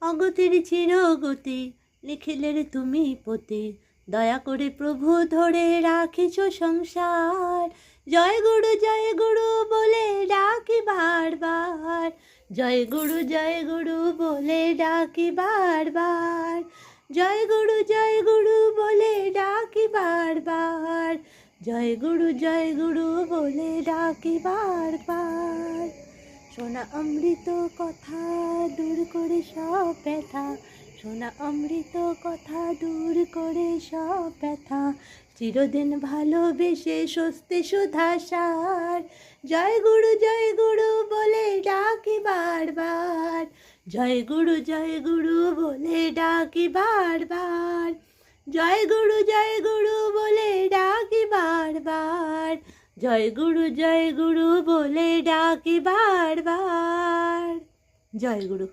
অগতির চিরগতি লিখিলে রে তুমি পতি, দয়া করে প্রভু ধরে রাখিছ সংসার। জয় গুরু বলে ডাকি বারবার, জয় গুরু বলে ডাকি বারবার, জয় গুরু বলে ডাকি বারবার, জয় গুরু বলে ডাকি বারবার। সোনা অমৃত কথা দূর করে সব ব্যথা, সোনা অমৃত কথা দূর করে সব ব্যথা, চিরদিন ভালোবেসে স্বস্তি সুধা সার। জয় গুরু বলে ডাকি বারবার, জয় গুরু বলে ডাকি বারবার, জয় গুরু বলে ডাকি বারবার, জয় গুরু বলে ডাকি বারবার। জয় গুরু।